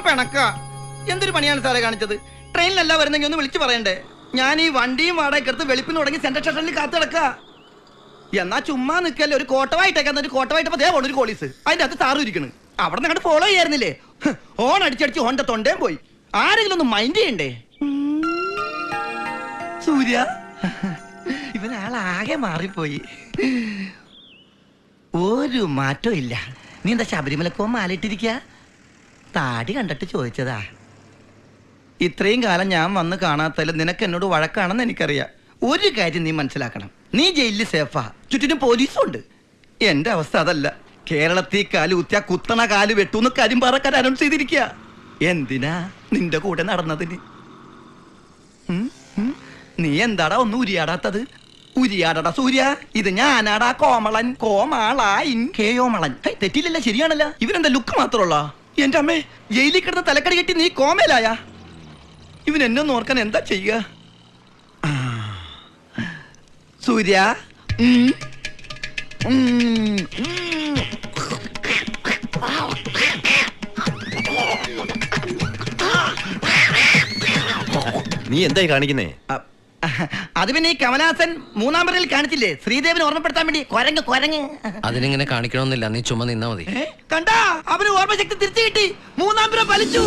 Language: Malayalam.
പിണക്ക. എന്തൊരു പണിയാണ് സാറേ കാണിച്ചത്? ട്രെയിനിലല്ല വരുന്നെങ്കിൽ ഒന്ന് വിളിച്ചു പറയണ്ടേ? ഞാൻ ഈ വണ്ടിയും വാടകയ്ക്ക് എടുത്ത് വെളുപ്പിന് തുടങ്ങി സെൻട്രൽ സ്റ്റേഷനിൽ കാത്തു കിടക്ക. എന്നാ ചുമ്മാ നിൽക്കല്ലേ, ഒരു കോട്ടവായിട്ടേക്കാൻ ഒരു കോട്ടവായിട്ടപ്പോ ദേ പോണ ഒരു പോലീസ് അതിന്റെ അകത്ത് സാറും ഇരിക്കണ്. അവിടെ നിന്ന് അങ്ങോട്ട് ഫോളോ ചെയ്യായിരുന്നില്ലേ? ഓൺ അടിച്ചടിച്ച് ഓന്റെ തൊണ്ടേം പോയി. ആരെങ്കിലും ഒന്ന് മൈൻഡ് ചെയ്യണ്ടേ? സൂര്യ, ഇവനാളാകെ മാറിപ്പോയി. ഒരു മാറ്റവും ഇല്ല. നീ എന്താ ശബരിമലക്കോ മാലയിട്ടിരിക്ക? താടി കണ്ടിട്ട് ചോദിച്ചതാ. ഇത്രയും കാലം ഞാൻ വന്ന് കാണാത്തതിൽ നിനക്ക് എന്നോട് വഴക്കാണെന്ന് എനിക്കറിയാം. ഒരു കാര്യം നീ മനസ്സിലാക്കണം, നീ ജയിലിൽ സേഫാ, ചുറ്റിനും പോലീസും ഉണ്ട്. എന്റെ അവസ്ഥ അതല്ല. കേരളത്തിൽ കാല് കുത്തിയ കുത്തണ കാല് വെട്ടൂന്ന് കരിമ്പാറക്കാർ അനൗൺസ് ചെയ്തിരിക്കുക. എന്തിനാ നിന്റെ കൂടെ നടന്നതിന്? നീ എന്താടാ ഒന്നും ഉരിയാടാത്തത്? ഉരിയാടടാ സൂര്യ. ഇത് ഞാനാടാ കോമളൻ, കോമാളായിൻ കേയോമളൻ. തെറ്റില്ലല്ലോ, ശരിയാണല്ലോ. ഇവനെന്താ ലുക്ക് മാത്രമുള്ള? എന്റെ അമ്മേ, ജയിലിൽ കിടന്ന് തലക്കടി കെട്ടി നീ കോമയിലായ? ഇവൻ എന്നെ നോർക്കാൻ എന്താ ചെയ്യുക? സൂര്യ, നീ എന്തായി കാണിക്കുന്നേ? അത് പിന്നെ ഈ കമലഹാസൻ മൂന്നാം പറയിൽ കാണിച്ചില്ലേ, ശ്രീദേവിനെ ഓർമ്മപ്പെടുത്താൻ വേണ്ടി കൊരങ്ങ് കൊരങ്ങ്. അതിനിങ്ങനെ കാണിക്കണമെന്നില്ല, നീ ചുമ നിന്നാ മതി. കണ്ടാ, അവന് ഓർമ്മശക്തി തിരിച്ചു കിട്ടി. മൂന്നാം പിറ ഫലിച്ചു.